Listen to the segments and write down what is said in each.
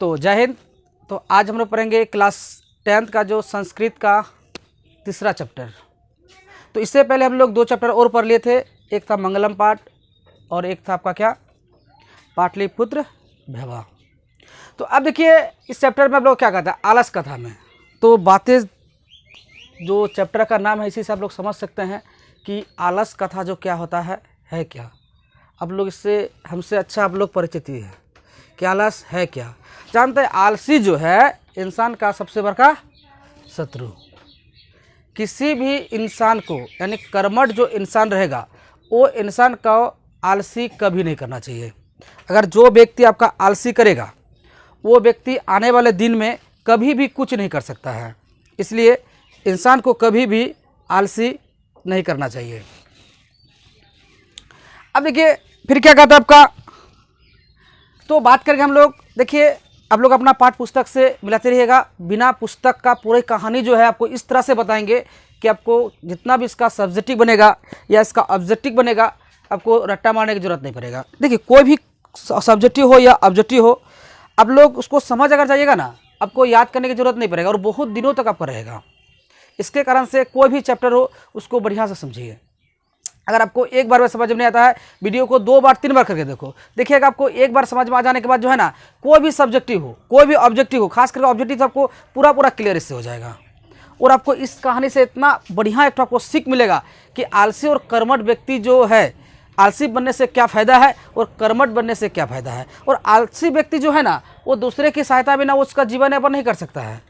तो जय हिंद। तो आज हम लोग पढ़ेंगे क्लास 10th का जो संस्कृत का तीसरा चैप्टर। तो इससे पहले हम लोग 2 चैप्टर और पढ़ लिए थे, एक था मंगलम पाठ और एक था आपका क्या पाटलिपुत्र भैभव। तो अब देखिए इस चैप्टर में आप लोग क्या कहते हैं आलस कथा में। तो बातें जो चैप्टर का नाम है इसी से आप लोग समझ सकते हैं कि आलस कथा जो क्या होता है क्या। आप लोग इससे हमसे अच्छा आप लोग परिचित ही है कि आलस है क्या। जानते हैं आलसी जो है इंसान का सबसे बड़ा शत्रु। किसी भी इंसान को यानी कर्मठ जो इंसान रहेगा वो इंसान का आलसी कभी नहीं करना चाहिए। अगर जो व्यक्ति आपका आलसी करेगा वो व्यक्ति आने वाले दिन में कभी भी कुछ नहीं कर सकता है। इसलिए इंसान को कभी भी आलसी नहीं करना चाहिए। अब देखिए फिर क्या कहता है आपका, तो बात करके हम लोग देखिए आप लोग अपना पाठ पुस्तक से मिलाते रहिएगा। बिना पुस्तक का पूरी कहानी जो है आपको इस तरह से बताएंगे कि आपको जितना भी इसका सब्जेक्टिव बनेगा या इसका ऑब्जेक्टिव बनेगा आपको रट्टा मारने की जरूरत नहीं पड़ेगा। देखिए कोई भी सब्जेक्टिव हो या ऑब्जेक्टिव हो आप लोग उसको समझ अगर जाइएगा ना आपको याद करने की जरूरत नहीं पड़ेगा और बहुत दिनों तक आपका रहेगा। इसके कारण से कोई भी चैप्टर हो उसको बढ़िया से समझिए। अगर आपको एक बार में समझ में नहीं आता है वीडियो को 2 बार 3 बार करके देखो, देखिएगा आपको एक बार समझ में आ जाने के बाद जो है ना कोई भी सब्जेक्टिव हो कोई भी ऑब्जेक्टिव हो खास करके ऑब्जेक्टिव तो आपको पूरा क्लियर इससे हो जाएगा। और आपको इस कहानी से इतना बढ़िया एक आपको सीख मिलेगा कि आलसी और कर्मठ व्यक्ति जो है आलसी बनने से क्या फ़ायदा है और कर्मठ बनने से क्या फ़ायदा है। और आलसी व्यक्ति जो है ना वो दूसरे की सहायता बिना उसका जीवन यापन नहीं कर सकता है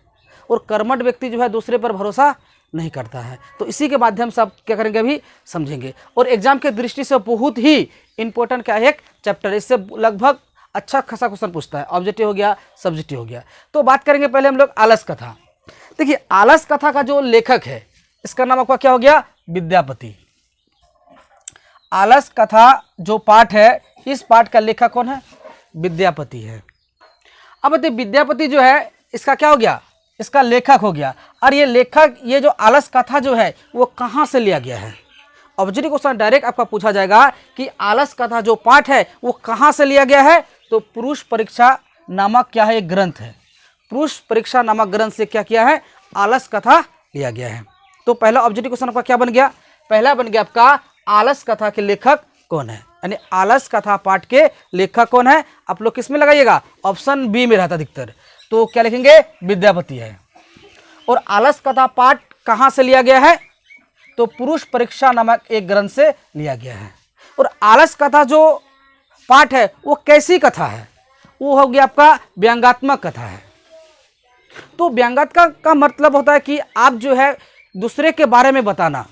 और कर्मठ व्यक्ति जो है दूसरे पर भरोसा नहीं करता है। तो इसी के माध्यम से आप क्या करेंगे अभी समझेंगे। और एग्जाम के दृष्टि से बहुत ही इंपॉर्टेंट क्या है एक चैप्टर, इससे लगभग अच्छा खासा क्वेश्चन पूछता है। ऑब्जेक्टिव हो गया सब्जेक्टिव हो गया। तो बात करेंगे पहले हम लोग आलस कथा। देखिए आलस कथा का जो लेखक है इसका नाम आपका क्या हो गया विद्यापति। आलस कथा जो पाठ है इस पाठ का लेखक कौन है विद्यापति है। अब देखिए विद्यापति जो है इसका क्या हो गया इसका लेखक हो गया। और ये लेखक ये जो आलस कथा जो है वो कहाँ से लिया गया है। ऑब्जेक्टिव क्वेश्चन डायरेक्ट आपका पूछा जाएगा कि आलस कथा जो पाठ है वो कहाँ से लिया गया है। तो पुरुष परीक्षा नामक क्या है एक ग्रंथ है। पुरुष परीक्षा नामक ग्रंथ से क्या किया है आलस कथा लिया गया है। तो पहला ऑब्जेक्टिव क्वेश्चन आपका क्या बन गया, पहला बन गया आपका आलस कथा के लेखक कौन है, यानी आलस कथा पाठ के लेखक कौन है। आप लोग किस में लगाइएगा ऑप्शन बी में रहता अधिकतर। तो क्या लिखेंगे विद्यापति है। और आलस कथा पाठ कहाँ से लिया गया है तो पुरुष परीक्षा नामक एक ग्रंथ से लिया गया है। और आलस कथा जो पाठ है वो कैसी कथा है वो हो गया आपका व्यंग्यात्मक कथा है। तो व्यंग्यात्मक का मतलब होता है कि आप जो है दूसरे के बारे में बताना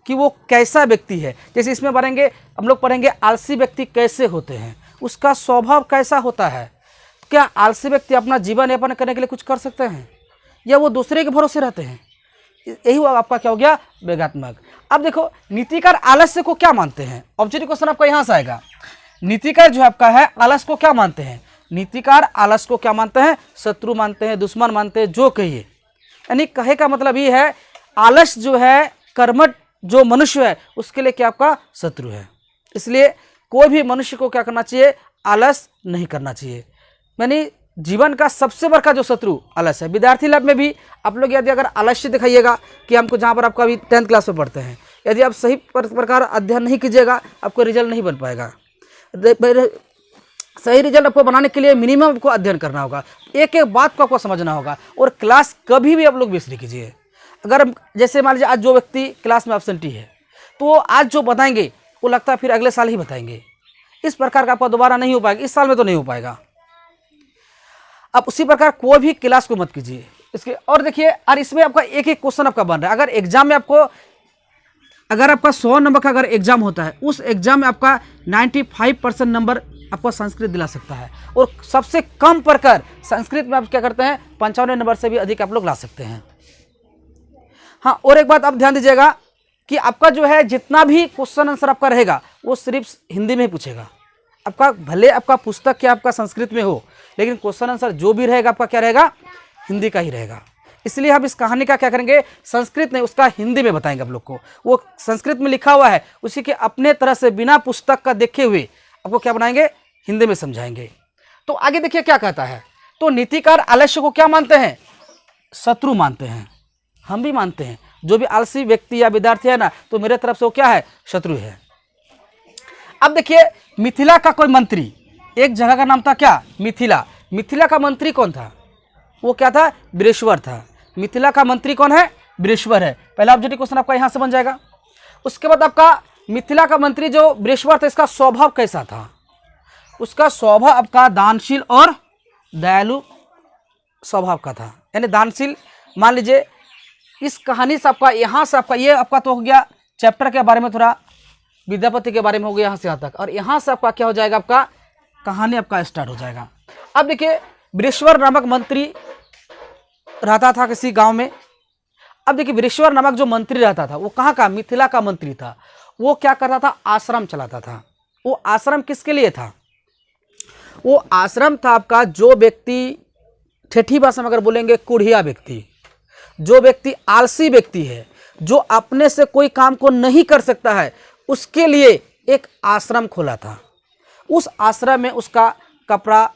कि वो कैसा व्यक्ति है। जैसे इसमें पढ़ेंगे हम लोग पढ़ेंगे आलसी व्यक्ति कैसे होते हैं, उसका स्वभाव कैसा होता है। क्या आलसी व्यक्ति अपना जीवन यापन करने के लिए कुछ कर सकते हैं या वो दूसरे के भरोसे रहते हैं। यही हुआ आपका क्या हो गया व्यंग्यात्मक। अब देखो नीतिकार आलस्य को क्या मानते हैं। ऑब्जेक्टिव क्वेश्चन आपका यहाँ से आएगा। नीतिकार जो आपका है आलस को क्या मानते हैं। नीतिकार आलस को क्या मानते हैं शत्रु मानते हैं दुश्मन मानते हैं जो कहिए। यानी कहे का मतलब ये है आलस जो है कर्मठ जो मनुष्य है उसके लिए क्या आपका शत्रु है। इसलिए कोई भी मनुष्य को क्या करना चाहिए आलस नहीं करना चाहिए। यानी जीवन का सबसे बड़ा जो शत्रु आलस है। विद्यार्थी लाइफ में भी आप लोग यदि अगर आलस्य दिखाइएगा कि हमको जहाँ पर आपका अभी 10th क्लास में पढ़ते हैं यदि आप सही प्रकार अध्ययन नहीं कीजिएगा आपको रिजल्ट नहीं बन पाएगा। सही रिजल्ट आपको बनाने के लिए मिनिमम आपको अध्ययन करना होगा, एक एक बात को आपको समझना होगा। और क्लास कभी भी आप लोग मिस नहीं कीजिए। अगर जैसे मान लीजिए आज जो व्यक्ति क्लास में एब्सेंटी है तो वो आज जो बताएंगे वो लगता है फिर अगले साल ही बताएंगे। इस प्रकार का आपका दोबारा नहीं हो पाएगा, इस साल में तो नहीं हो पाएगा। अब उसी प्रकार कोई भी क्लास को मत कीजिए इसके। और देखिए और इसमें आपका एक एक क्वेश्चन आपका बन रहा है। अगर एग्जाम में आपको अगर आपका 100 नंबर का अगर एग्जाम होता है उस एग्जाम में आपका 95% नंबर आपको संस्कृत दिला सकता है। और सबसे कम पढ़कर संस्कृत में आप क्या करते हैं 95 नंबर से भी अधिक आप लोग ला सकते हैं। हाँ और एक बात आप ध्यान दीजिएगा कि आपका जो है जितना भी क्वेश्चन आंसर आपका रहेगा वो सिर्फ हिंदी में ही पूछेगा। आपका भले आपका पुस्तक क्या आपका संस्कृत में हो लेकिन क्वेश्चन आंसर जो भी रहेगा आपका क्या रहेगा हिंदी का ही रहेगा। इसलिए हम इस कहानी का क्या करेंगे संस्कृत नहीं उसका हिंदी में बताएंगे आप लोग को। वो संस्कृत में लिखा हुआ है उसी के अपने तरह से बिना पुस्तक का देखे हुए आपको क्या बनाएंगे हिंदी में समझाएंगे। तो आगे देखिए क्या कहता है तो नीतिकार आलस्य को क्या मानते हैं? शत्रु मानते हैं। हम भी मानते हैं, जो भी आलसी व्यक्ति या विद्यार्थी है ना, तो मेरे तरफ से वो क्या है? शत्रु है। अब देखिए, मिथिला का कोई मंत्री, एक जगह का नाम था क्या? मिथिला। मिथिला का मंत्री कौन था? वो क्या था? वृषवर था। मिथिला का मंत्री कौन है? वृषवर है। पहला ऑब्जेक्टिव क्वेश्चन आपका यहां से बन जाएगा। उसके बाद आपका मिथिला का मंत्री जो वृषवर था, इसका स्वभाव कैसा था? उसका स्वभाव आपका दानशील और दयालु स्वभाव का था, यानी दानशील। मान लीजिए इस कहानी से आपका यहाँ से आपका ये आपका तो हो गया चैप्टर के बारे में, थोड़ा विद्यापति के बारे में हो गया यहाँ से यहाँ तक, और यहाँ से आपका क्या हो जाएगा? आपका कहानी आपका स्टार्ट हो जाएगा। अब देखिए, वृषवर नामक मंत्री रहता था किसी गांव में। अब देखिए, वृषवर नामक जो मंत्री रहता था वो कहाँ का? मिथिला का मंत्री था। वो क्या करता था? आश्रम चलाता था। वो आश्रम किसके लिए था? वो आश्रम था आपका जो व्यक्ति, ठेठी भाषा में अगर बोलेंगे, कुढ़िया व्यक्ति, जो व्यक्ति आलसी व्यक्ति है, जो अपने से कोई काम को नहीं कर सकता है, उसके लिए एक आश्रम खोला था। उस आश्रम में उसका कपड़ा,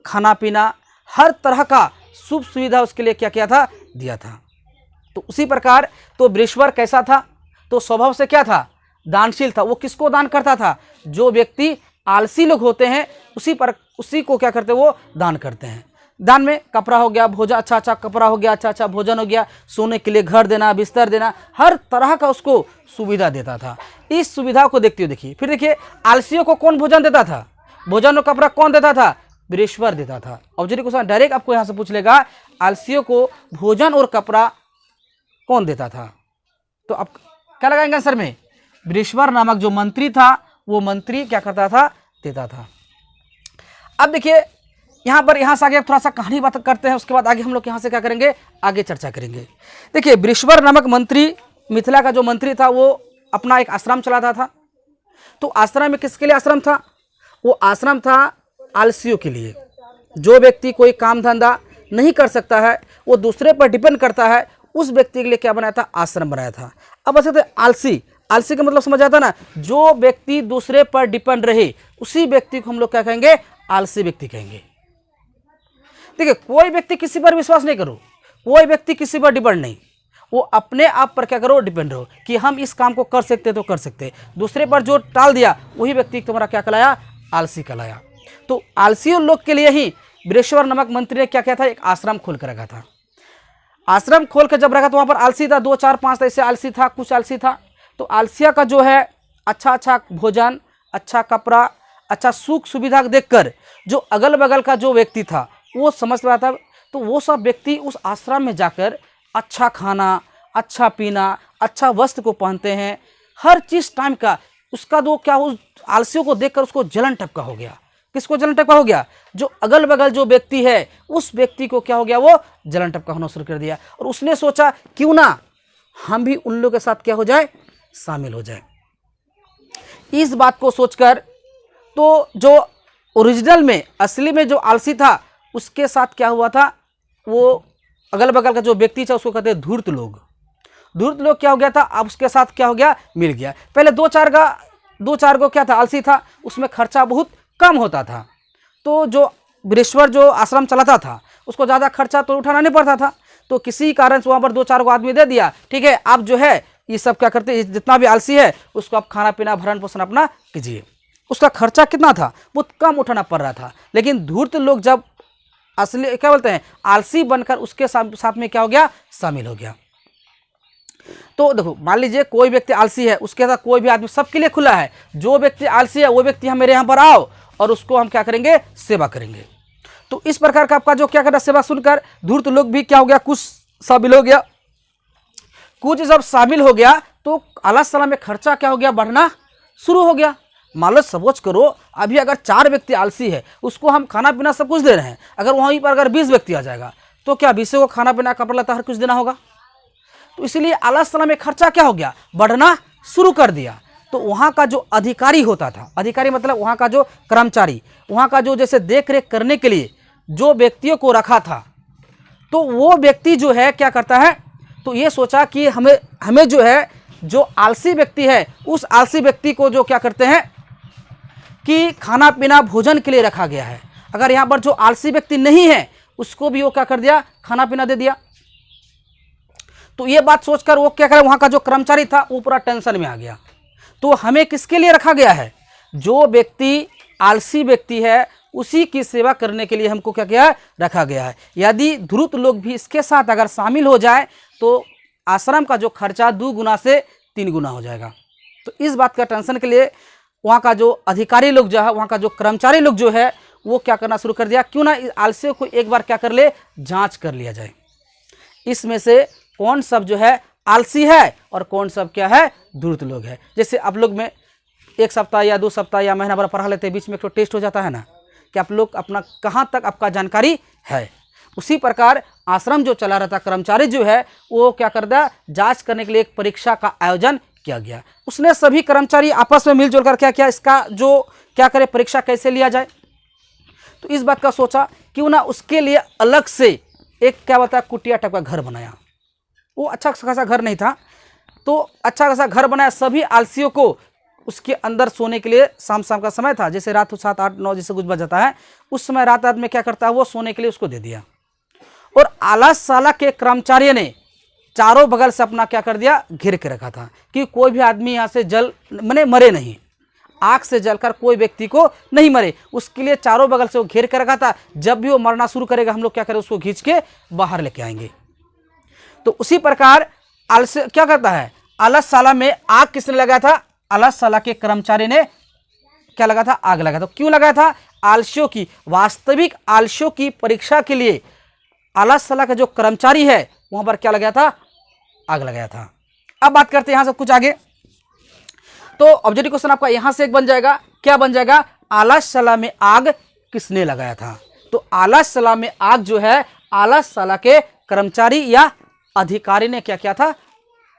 खाना पीना, हर तरह का सुख सुविधा उसके लिए क्या किया था? दिया था। तो उसी प्रकार तो वृषवर कैसा था? तो स्वभाव से क्या था? दानशील था। वो किसको दान करता था? जो व्यक्ति आलसी लोग होते हैं उसी को क्या करते? वो दान करते हैं। दान में कपड़ा हो गया, भोजन, अच्छा अच्छा कपड़ा हो गया, अच्छा अच्छा भोजन हो गया, सोने के लिए घर देना, बिस्तर देना, हर तरह का उसको सुविधा देता था। इस सुविधा को देखते हुए देखिए, फिर देखिए, आलसियों को कौन भोजन देता था? भोजन और कपड़ा कौन देता था? वृषवर देता था। ऑब्जेक्टिव क्वेश्चन डायरेक्ट आपको यहाँ से पूछ लेगा, आलसियों को भोजन और कपड़ा कौन देता था? तो आप क्या लगाएंगे आंसर में? वृषवर नामक जो मंत्री था, वो मंत्री क्या करता था? देता था। अब देखिए, यहाँ से आगे थोड़ा सा कहानी बात करते हैं, उसके बाद आगे हम लोग यहाँ से क्या करेंगे? आगे चर्चा करेंगे। देखिए, वृषवर नामक मंत्री, मिथिला का जो मंत्री था, वो अपना एक आश्रम चलाता था। तो आश्रम में किसके लिए आश्रम था? वो आश्रम था आलसियों के लिए। जो व्यक्ति कोई काम धंधा नहीं कर सकता है, वो दूसरे पर डिपेंड करता है, उस व्यक्ति के लिए क्या बनाया था? आश्रम बनाया था। अब ऐसे आलसी, आलसी का मतलब समझ आता ना? जो व्यक्ति दूसरे पर डिपेंड रहे, उसी व्यक्ति को हम लोग क्या कहेंगे? आलसी व्यक्ति कहेंगे। देखिए, कोई व्यक्ति किसी पर विश्वास नहीं करो, कोई व्यक्ति किसी पर डिपेंड नहीं, वो अपने आप पर क्या करो? डिपेंड रहो कि हम इस काम को कर सकते तो कर सकते। दूसरे पर जो टाल दिया, वही व्यक्ति तुम्हारा क्या कहलाया? आलसी कहलाया। तो आलसी लोग के लिए ही वृषवर नामक मंत्री ने क्या किया था? एक आश्रम खोल कर रखा था। आश्रम खोल कर जब रखा तो वहाँ पर आलसी था, 2 4 5 ऐसे आलसी था, कुछ आलसी था। तो आलसिया का जो है अच्छा अच्छा भोजन, अच्छा कपड़ा, अच्छा सुख सुविधा देखकर जो अगल बगल का जो व्यक्ति था वो समझ रहा था। तो वो सब व्यक्ति उस आश्रम में जाकर अच्छा खाना, अच्छा पीना, अच्छा वस्त्र को पहनते हैं, हर चीज़ टाइम का। उसका जो क्या, उस आलसियों को देखकर उसको जलन टपका हो गया। किसको जलन टपका हो गया? जो अगल बगल जो व्यक्ति है, उस व्यक्ति को क्या हो गया? वो जलन टपका होना शुरू कर दिया। और उसने सोचा क्यों ना हम भी उन लोगों के साथ क्या हो जाए? शामिल हो जाए। इस बात को सोचकर तो जो ओरिजिनल में, असली में जो आलसी था, उसके साथ क्या हुआ था? वो अगल बगल का जो व्यक्ति था उसको कहते हैं धूर्त लोग। धूर्त लोग क्या हो गया था? अब उसके साथ क्या हो गया? मिल गया। पहले 2 4 को क्या था? आलसी था, उसमें खर्चा बहुत कम होता था। तो जो वृषवर जो आश्रम चलाता था, उसको ज़्यादा खर्चा तो उठाना नहीं पड़ता था। तो किसी कारण से वहाँ पर 2 4 को आदमी दे दिया, ठीक है, आप जो है ये सब क्या करते, जितना भी आलसी है उसको आप खाना पीना भरण पोषण अपना कीजिए। उसका खर्चा कितना था? बहुत कम उठाना पड़ रहा था। लेकिन धूर्त लोग जब असली क्या बोलते हैं, आलसी बनकर उसके साथ में क्या हो गया? शामिल हो गया। तो देखो, मान लीजिए कोई व्यक्ति आलसी है, उसके साथ कोई भी आदमी, सबके लिए खुला है। जो व्यक्ति आलसी है वो व्यक्ति हम मेरे यहाँ पर आओ और उसको हम क्या करेंगे? सेवा करेंगे। तो इस प्रकार का आपका जो क्या करना, सेवा सुनकर धूर्त लोग भी क्या हो गया? कुछ शामिल हो गया। कुछ जब शामिल हो गया तो आलस में खर्चा क्या हो गया? बढ़ना शुरू हो गया। मान लो सपोज करो, अभी अगर 4 व्यक्ति आलसी है, उसको हम खाना पीना सब कुछ दे रहे हैं, अगर वहीं पर अगर 20 व्यक्ति आ जाएगा तो क्या 20 को खाना पीना, कपड़ा लता हर कुछ देना होगा? तो इसलिए आलस में खर्चा क्या हो गया? बढ़ना शुरू कर दिया। तो वहाँ का जो अधिकारी होता था, अधिकारी मतलब वहाँ का जो कर्मचारी, वहाँ का जो जैसे देख रेख करने के लिए जो व्यक्तियों को रखा था, तो वो व्यक्ति जो है क्या करता है? तो ये सोचा कि हमें जो है, जो आलसी व्यक्ति है, उस आलसी व्यक्ति को जो क्या करते हैं कि खाना पीना भोजन के लिए रखा गया है। अगर यहाँ पर जो आलसी व्यक्ति नहीं है उसको भी वो क्या कर दिया, खाना पीना दे दिया। तो ये बात सोचकर वो क्या करे, वहाँ का जो कर्मचारी था वो पूरा टेंशन में आ गया। तो हमें किसके लिए रखा गया है, जो व्यक्ति आलसी व्यक्ति है उसी की सेवा करने के लिए हमको क्या किया है, रखा गया है। यदि धूर्त लोग भी इसके साथ अगर शामिल हो जाए तो आश्रम का जो खर्चा 2 गुना से 3 गुना हो जाएगा। तो इस बात का टेंशन के लिए वहाँ का जो अधिकारी लोग जो है, वहाँ का जो कर्मचारी लोग जो है वो क्या करना शुरू कर दिया, क्यों ना इस आलसियों को एक बार क्या कर ले, जांच कर लिया जाए, इसमें से कौन सब जो है आलसी है और कौन सब क्या है, धूर्त लोग है। जैसे आप लोग में 1 सप्ताह या 2 सप्ताह या महीना भर पढ़ा लेते हैं, बीच में एक तो टेस्ट हो जाता है ना कि आप लोग अपना कहाँ तक आपका जानकारी है। उसी प्रकार आश्रम जो चला रहता कर्मचारी जो है वो क्या कर दिया, जांच करने के लिए एक परीक्षा का आयोजन किया गया। उसने सभी कर्मचारी आपस में मिलजुल कर क्या किया, इसका जो क्या करे, परीक्षा कैसे लिया जाए। तो इस बात का सोचा क्यों ना उसके लिए अलग से एक क्या बताया, कुटिया टाइप का घर बनाया। वो अच्छा खासा घर नहीं था, तो अच्छा खासा घर बनाया, सभी आलसियों को उसके अंदर सोने के लिए, शाम का समय था, जैसे रात 7, 8, 9 जैसे कुछ बज जाता है, उस समय रात में क्या करता है वो सोने के लिए उसको दे दिया। और आलसशाला के कर्मचारी ने चारों बगल से अपना क्या कर दिया, घेर के रखा था कि कोई भी आदमी यहाँ से मरे नहीं, आग से जलकर कोई व्यक्ति को नहीं मरे, उसके लिए चारों बगल से वो घेर के रखा था। जब भी वो मरना शुरू करेगा हम लोग क्या करें, उसको खींच के बाहर लेके आएंगे। तो उसी प्रकार आलस क्या करता है, आलसशाला में आग किसने लगाया था, आलसशाला के कर्मचारी ने क्या लगा था, आग लगा था। तो क्यों लगाया था, आलसियों की, वास्तविक आलसियों की परीक्षा के लिए आलसशाला का जो कर्मचारी है वहां पर क्या लगाया था, आग लगाया था। अब बात करते हैं यहां से कुछ आगे। तो ऑब्जेक्टिव क्वेश्चन आपका यहां से एक बन जाएगा, क्या बन जाएगा, आलसशाला में आग किसने लगाया था। तो आलसशाला में आग जो है आलसशाला के कर्मचारी या अधिकारी ने क्या किया था,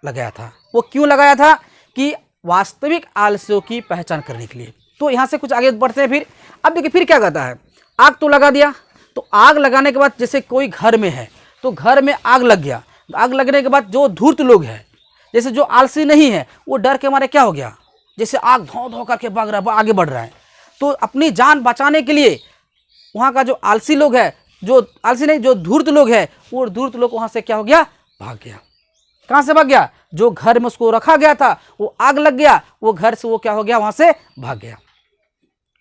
लगाया था। वो क्यों लगाया था, कि वास्तविक आलसियों की पहचान करने के लिए। तो यहां से कुछ आगे बढ़ते हैं। फिर अब देखिए फिर क्या कहता है, आग तो लगा दिया, तो आग लगाने के बाद जैसे कोई घर में है तो घर में आग लग गया, आग लगने के बाद जो धूर्त लोग हैं, जैसे जो आलसी नहीं है, वो डर के मारे क्या हो गया, जैसे आग धो धो करके भाग रहा है, आगे बढ़ रहा है। तो अपनी जान बचाने के लिए वहाँ का जो आलसी लोग है, जो आलसी नहीं जो धूर्त लोग है, वो धूर्त लोग वहाँ से क्या हो गया, भाग गया। कहाँ से भाग गया, जो घर में उसको रखा गया था वो आग लग गया, वो घर से वो क्या हो गया, वहाँ से भाग गया,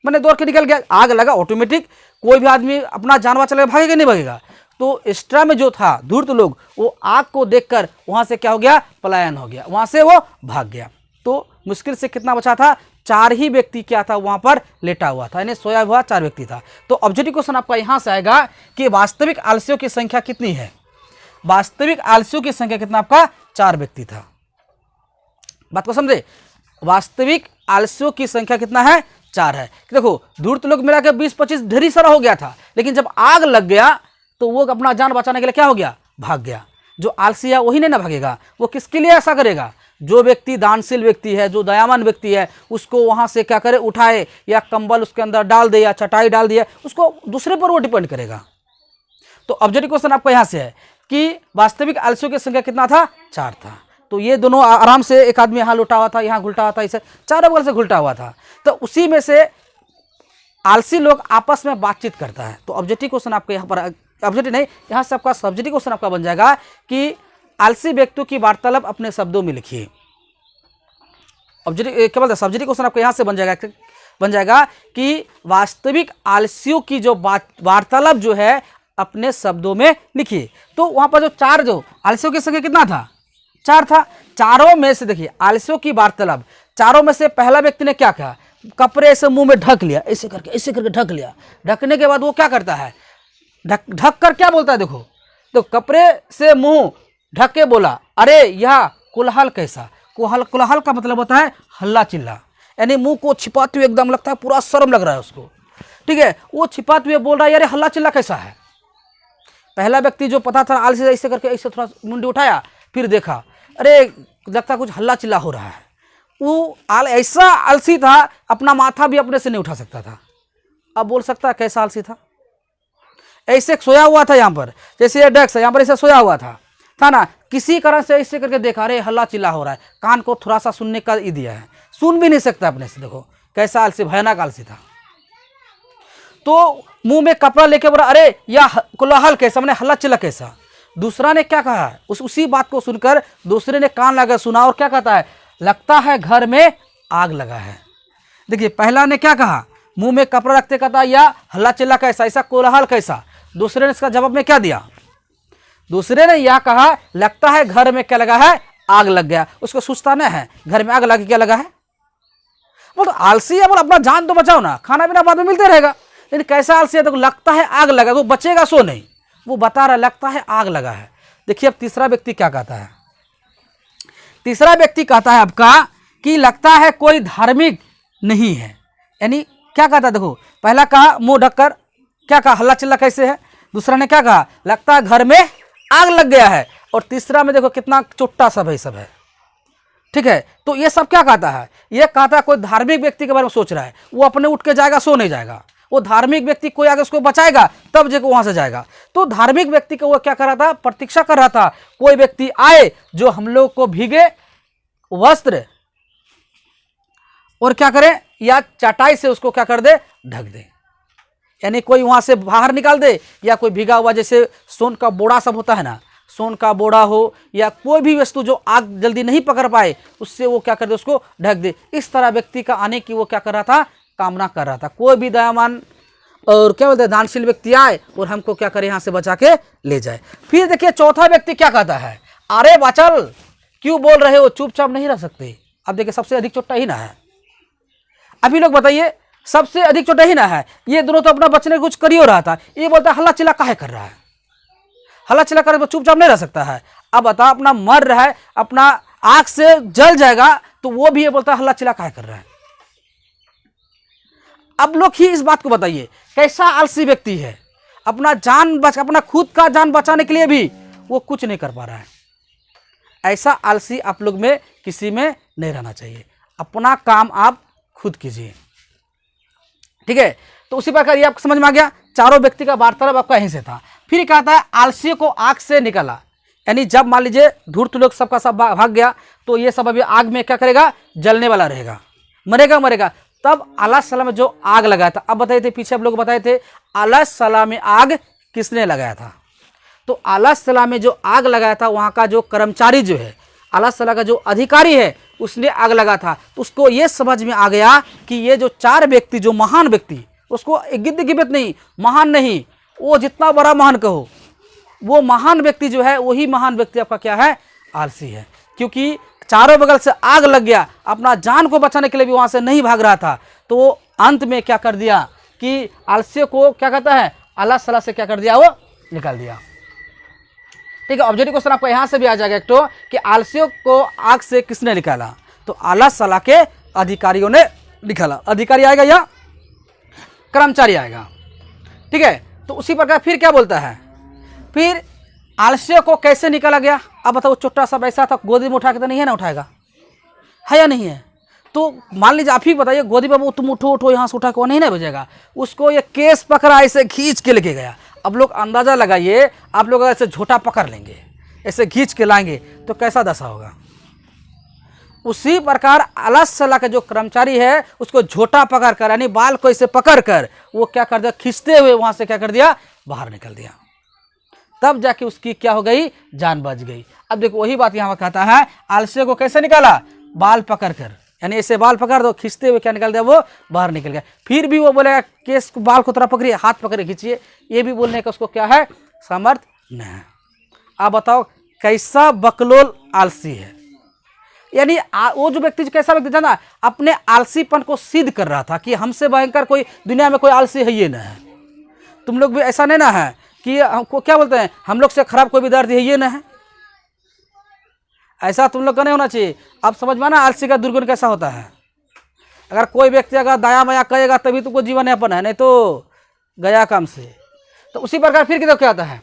मैंने दौड़ के निकल गया। आग लगा, ऑटोमेटिक कोई भी आदमी अपना जान बचा लेगा, भागेगा नहीं भागेगा। तो एक्स्ट्रा में जो था धूर्त लोग, वो आग को देखकर वहां से क्या हो गया, पलायन हो गया, वहां से वो भाग गया। तो मुश्किल से कितना बचा था, 4 ही व्यक्ति क्या था वहां पर लेटा हुआ था, यानी सोया हुआ 4 व्यक्ति था। तो ऑब्जेक्टिव क्वेश्चन आपका यहां से आएगा कि वास्तविक आलसियों की संख्या कितनी है। वास्तविक आलसियों की संख्या कितना, आपका 4 व्यक्ति था। बात को समझे, वास्तविक आलसियों की संख्या कितना है, 4 है। देखो धूर्त लोग मिला के 20-25 ढेरी सारा हो गया था, लेकिन जब आग लग गया तो वो अपना जान बचाने के लिए क्या हो गया, भाग गया। जो आलसी है वही नहीं ना भागेगा, वो किसके लिए ऐसा करेगा, जो व्यक्ति दानशील व्यक्ति है, जो दयावान व्यक्ति है, उसको वहां से क्या करे, उठाए या कंबल उसके अंदर डाल दे या चटाई डाल दिया, उसको दूसरे पर वो डिपेंड करेगा। तो ऑब्जेक्टिव क्वेश्चन आपका यहां से है कि वास्तविक आलसियों की संख्या कितना था, 4 था। तो ये दोनों आराम से, एक आदमी यहाँ लुटा हुआ था, यहाँ घुलटा हुआ था, इसे चारों बगल से घुलटा हुआ था। तो उसी में से आलसी लोग आपस में बातचीत करता है। तो ऑब्जेक्टिव क्वेश्चन आपको यहाँ पर, ऑब्जेक्टिव नहीं, यहाँ से आपका सब्जेक्टिव क्वेश्चन आपका बन जाएगा कि आलसी व्यक्तियों की वार्तालाप अपने शब्दों में लिखिए। ऑब्जेक्टिव क्या बोलते हैं, सब्जेक्टिव क्वेश्चन आपको यहाँ से बन जाएगा कि वास्तविक आलसियों की जो वार्तालाप जो है अपने शब्दों में लिखिए। तो वहाँ पर जो 4 जो आलसियों की संख्या कितना था, 4 था। चारों में से देखिए आलसियों की वार्तालाप, चारों में से पहला व्यक्ति ने क्या कहा, कपड़े से मुंह में ढक लिया, ऐसे करके ढक लिया। ढकने के बाद वो क्या करता है, ढक कर क्या बोलता है, देखो तो कपड़े से मुंह ढक के बोला, अरे यह कोलाहल कैसा। कोलाहल का मतलब होता है हल्ला चिल्ला, यानी मुंह को छिपाते हुए एकदम लगता है पूरा शर्म लग रहा है उसको, ठीक है, वो छिपाते हुए बोल रहा है, अरे हल्ला चिल्ला कैसा है। पहला व्यक्ति जो पता था आलसी ऐसे करके ऐसे थोड़ा मुंडी उठाया, फिर देखा, अरे लगता कुछ हल्ला चिल्ला हो रहा है। वो ऐसा आलसी था, अपना माथा भी अपने से नहीं उठा सकता था। अब बोल सकता है कैसा आलसी था, ऐसे सोया हुआ था यहाँ पर, जैसे ये डेस्क है यहाँ पर ऐसे सोया हुआ था ना, किसी कारण से ऐसे करके देखा, अरे हल्ला चिल्ला हो रहा है, कान को थोड़ा सा सुनने का ही दिया है, सुन भी नहीं सकता अपने से। देखो कैसा आलसी, भयानक आलसी था। तो मुंह में कपड़ा लेके बोला अरे या कोलाहल कैसा, मैंने हल्ला चिल्ला कैसा। दूसरा ने क्या कहा, उसी बात को सुनकर दूसरे ने कान लगा सुना और क्या कहता है, लगता है घर में आग लगा है। देखिए पहला ने क्या कहा, मुंह में कपड़ा रखते कहता या हल्ला चिल्ला कैसा, ऐसा कोलाहल कैसा। दूसरे ने इसका जवाब में क्या दिया, दूसरे ने यह कहा लगता है घर में क्या लगा है, आग लग गया। उसको सोचता नहीं है घर में आग लग क्या लगा है, वो तो आलसी है, बोल अपना जान तो बचाओ ना, खाना पीना बाद में मिलते रहेगा। लेकिन कैसा आलसी है, तो लगता है आग लगा, वो बचेगा सो नहीं, वो बता रहा लगता है आग लगा है। देखिए अब तीसरा व्यक्ति क्या कहता है, तीसरा व्यक्ति कहता है आपका कि लगता है कोई धार्मिक नहीं है। यानी क्या कहता है, देखो पहला कहा मुंह ढककर, क्या कहा हल्ला चिल्ला कैसे है। दूसरा ने क्या कहा, लगता है घर में आग लग गया है। और तीसरा में देखो कितना चुट्टा सब है, सब है। ठीक है, तो ये सब क्या कहता है, ये कहता है कोई धार्मिक व्यक्ति के बारे में सोच रहा है, वो अपने उठ के जाएगा, सो नहीं जाएगा। वो धार्मिक व्यक्ति कोई आगे उसको बचाएगा तब जो वहां से जाएगा। तो धार्मिक व्यक्ति को वो क्या कर रहा था, प्रतीक्षा कर रहा था, कोई व्यक्ति आए जो हम लोग को भीगे वस्त्र और क्या करे, या चटाई से उसको क्या कर दे, ढक दे। यानी कोई वहां से बाहर निकाल दे, या कोई भीगा हुआ जैसे सोन का बोरा सब होता है ना, सोन का बोरा हो या कोई भी वस्तु जो आग जल्दी नहीं पकड़ पाए, उससे वो क्या कर दे, उसको ढक दे। इस तरह व्यक्ति का आने की वो क्या कर रहा था, कामना कर रहा था। कोई भी दयावान और क्या बोलते हैं दानशील व्यक्ति आए और हमको क्या करे, यहाँ से बचा के ले जाए। फिर देखिए चौथा व्यक्ति क्या कहता है, अरे बाचल क्यों बोल रहे हो, चुपचाप नहीं रह सकते। अब देखिए सबसे अधिक चोटा ही ना है, अभी लोग बताइए सबसे अधिक चोटा ही ना है। ये दोनों तो अपना बचने को कुछ कर ही रहा था, ये बोलता है हल्ला चिल्ला काहे कर रहा है, हल्ला चिल्ला कर चुपचाप नहीं रह सकता है। अब बता अपना मर रहा है, अपना आग से जल जाएगा, तो वो भी ये बोलता है हल्ला चिल्ला काहे कर रहा है। अब लोग ही इस बात को बताइए कैसा आलसी व्यक्ति है, अपना अपना खुद का जान बचाने के लिए भी वो कुछ नहीं कर पा रहा है। ऐसा आलसी आप लोग में किसी में नहीं रहना चाहिए, अपना काम आप खुद कीजिए। ठीक है, तो उसी प्रकार ये आपको समझ में आ गया, चारों व्यक्ति का वार्तालाप आपका यहीं से था। फिर कहता है आलसी को आग से निकाला, यानी जब मान लीजिए धूर्त लोग सबका सब भाग गया, तो ये सब अभी आग में क्या करेगा, जलने वाला रहेगा, मरेगा। तब अलैहिस्सलाम में जो आग लगाया था, अब बताए थे पीछे आप लोग बताए थे अलैहिस्सलाम में आग किसने लगाया था, तो अलैहिस्सलाम में जो आग लगाया था वहाँ का जो कर्मचारी जो है, अलैहिस्सलाम का जो अधिकारी है, उसने आग लगा था। तो उसको ये समझ में आ गया कि ये जो चार व्यक्ति, जो महान व्यक्ति, उसको गिद्ध गिबत नहीं, महान नहीं, वो जितना बड़ा महान कहो, वो महान व्यक्ति जो है वही महान व्यक्ति आपका क्या है, आलसी है। क्योंकि चारों बगल से आग लग गया, अपना जान को बचाने के लिए भी वहां से नहीं भाग रहा था, तो वो अंत में क्या कर दिया कि आलसी को क्या कहता है, अल्लाह सलाह से क्या कर दिया, वो निकाल दिया। ठीक है, ऑब्जेक्टिव क्वेश्चन आपको यहाँ से भी आ जाएगा एक तो कि आलसियों को आग से किसने निकाला, तो अल्लाह सलाह के अधिकारियों ने निकाला। अधिकारी आएगा या कर्मचारी आएगा। ठीक है, तो उसी प्रकार फिर क्या बोलता है, फिर आलसियों को कैसे निकाला गया। अब बताओ छोटा सा ऐसा था, गोदी में उठा के तो नहीं है ना, उठाएगा है या नहीं है। तो मान लीजिए आप ही बताइए, गोदी में तुम उठो यहाँ से उठा के वो नहीं ना भेजेगा, उसको ये केस पकड़ा ऐसे खींच के लेके गया। अब लोग अंदाजा लगाइए, आप लोग ऐसे झोटा पकड़ लेंगे, ऐसे खींच के लाएंगे तो कैसा दशा होगा। उसी प्रकार अलैहिस्सलाम का जो कर्मचारी है उसको झोटा पकड़ कर, यानी बाल को ऐसे पकड़ कर वो क्या कर दिया, खींचते हुए वहां से क्या कर दिया, बाहर निकल दिया। तब जाके उसकी क्या हो गई, जान बच गई। अब देखो वही बात यहाँ कहता है, आलसी को कैसे निकाला, बाल पकड़ कर, यानी ऐसे बाल पकड़ दो, खींचते हुए क्या निकल दिया, वो बाहर निकल गया। फिर भी वो बोलेगा केस बाल को थोड़ा पकड़िए, हाथ पकड़े खींचिए, ये भी बोलने का उसको क्या है, सामर्थ नहीं है। आप बताओ कैसा बकलोल आलसी है। यानी वो जो व्यक्ति कैसा व्यक्ति था ना, अपने आलसीपन को सिद्ध कर रहा था कि हमसे भयंकर कोई दुनिया में कोई आलसी है ये ना है। तुम लोग भी ऐसा नहीं ना है कि हमको क्या बोलते हैं, हम लोग से खराब कोई विद्यार्थी है ये ना है, ऐसा तुम लोग का नहीं होना चाहिए। अब समझ में ना आलसी का दुर्गुण कैसा होता है। अगर कोई व्यक्ति अगर दया माया करेगा तभी तुमको जीवन यापन है, नहीं तो गया काम से। तो उसी प्रकार फिर क्या होता है,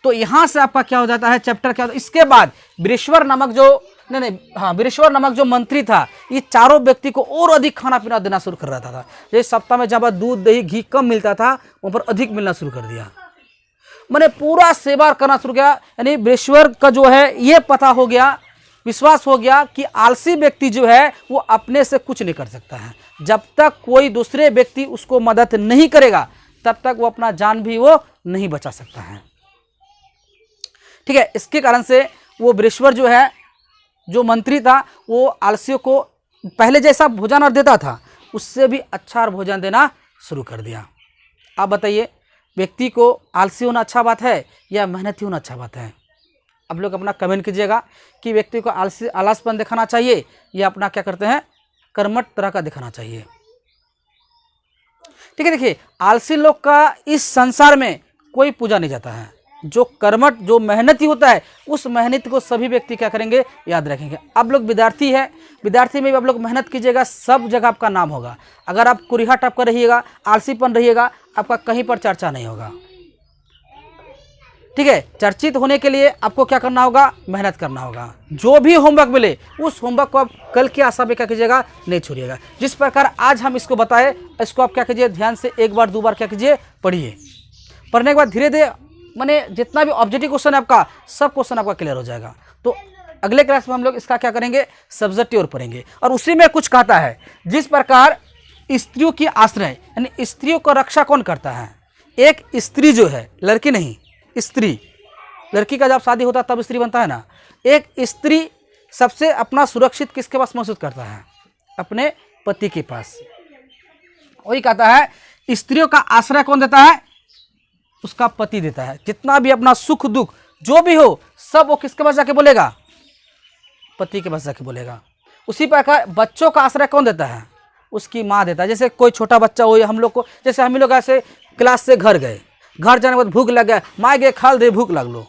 तो यहाँ से आपका क्या हो जाता है, चैप्टर क्या होता है। इसके बाद वृषवर नामक जो वृषवर नामक जो मंत्री था, ये चारों व्यक्ति को और अधिक खाना पीना देना शुरू कर रहा था। जैसे सप्ताह में जब दूध दही घी कम मिलता था, वहाँ पर अधिक मिलना शुरू कर दिया, मैंने पूरा सेवा करना शुरू किया। यानी वृषवर का जो है ये पता हो गया, विश्वास हो गया कि आलसी व्यक्ति जो है वो अपने से कुछ नहीं कर सकता है। जब तक कोई दूसरे व्यक्ति उसको मदद नहीं करेगा तब तक वो अपना जान भी वो नहीं बचा सकता है। ठीक है, इसके कारण से वो बृहस्पति जो है, जो मंत्री था, वो आलसियों को पहले जैसा भोजन और देता था उससे भी अच्छा और भोजन देना शुरू कर दिया। आप बताइए, व्यक्ति को आलसी होना अच्छा बात है या मेहनती होना अच्छा बात है? आप लोग अपना कमेंट कीजिएगा कि व्यक्ति को आलसपन दिखाना चाहिए या अपना क्या करते हैं, कर्मठ तरह का दिखाना चाहिए। ठीक है, देखिए आलसी लोग का इस संसार में कोई पूजा नहीं जाता है। जो कर्मठ, जो मेहनती होता है, उस मेहनत को सभी व्यक्ति क्या करेंगे, याद रखेंगे। आप लोग विद्यार्थी है, विद्यार्थी में भी आप लोग मेहनत कीजिएगा, सब जगह आपका नाम होगा। अगर आप कुरिहा टप कर रहिएगा, आलसीपन रहिएगा, आपका कहीं पर चर्चा नहीं होगा। ठीक है, चर्चित होने के लिए आपको क्या करना होगा, मेहनत करना होगा। जो भी होमवर्क मिले उस होमवर्क को आप कल की आशा पे क्या कीजिएगा, नहीं छोड़िएगा। जिस प्रकार आज हम इसको बताए, इसको आप क्या कीजिए, ध्यान से एक बार दो बार क्या कीजिए, पढ़िए। पढ़ने के बाद धीरे धीरे माने जितना भी ऑब्जेक्टिव क्वेश्चन है आपका, सब क्वेश्चन आपका क्लियर हो जाएगा। तो अगले क्लास में हम लोग इसका क्या करेंगे, सब्जेक्टिव पढ़ेंगे। और उसी में कुछ कहता है, जिस प्रकार स्त्रियों की आश्रय, यानी स्त्रियों को रक्षा कौन करता है? एक स्त्री जो है, लड़की नहीं, स्त्री, लड़की का जब शादी होता है तब स्त्री बनता है ना। एक स्त्री सबसे अपना सुरक्षित किसके पास महसूस करता है? अपने पति के पास। वही कहता है, स्त्रियों का आश्रय कौन देता है? उसका पति देता है। जितना भी अपना सुख दुख जो भी हो, सब वो किसके पास जाके बोलेगा? पति के पास जाके बोलेगा। उसी प्रकार बच्चों का आश्रय कौन देता है? उसकी माँ देता है। जैसे कोई छोटा बच्चा हो, हम लोग को, जैसे हम लोग ऐसे क्लास से घर गए, घर जाने के बाद भूख लग गया, माँ गे खाल दे, भूख लग लो।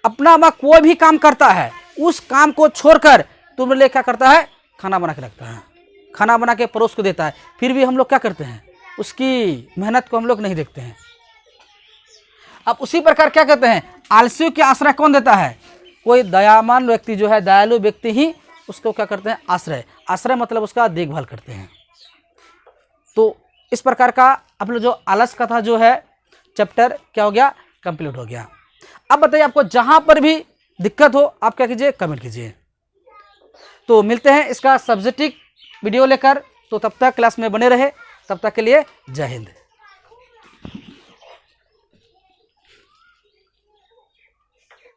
अपना माँ कोई भी काम करता है, उस काम को छोड़कर तुम लोग क्या करता है, खाना बना के रखता है, खाना बना के परोस को देता है। फिर भी हम लोग क्या करते हैं, उसकी मेहनत को हम लोग नहीं देखते हैं। अब उसी प्रकार क्या कहते हैं, आलसियों के आश्रय कौन देता है? कोई दयावान व्यक्ति जो है, दयालु व्यक्ति ही उसको क्या करते हैं, आश्रय। आश्रय मतलब उसका देखभाल करते हैं। तो इस प्रकार का आप लोग जो आलस कथा जो है चैप्टर क्या हो गया, कंप्लीट हो गया। अब बताइए, आपको जहां पर भी दिक्कत हो आप क्या कीजिए, कमेंट कीजिए। तो मिलते हैं इसका सब्जेक्टिव वीडियो लेकर। तो तब तक क्लास में बने रहे, तब तक के लिए जय हिंद।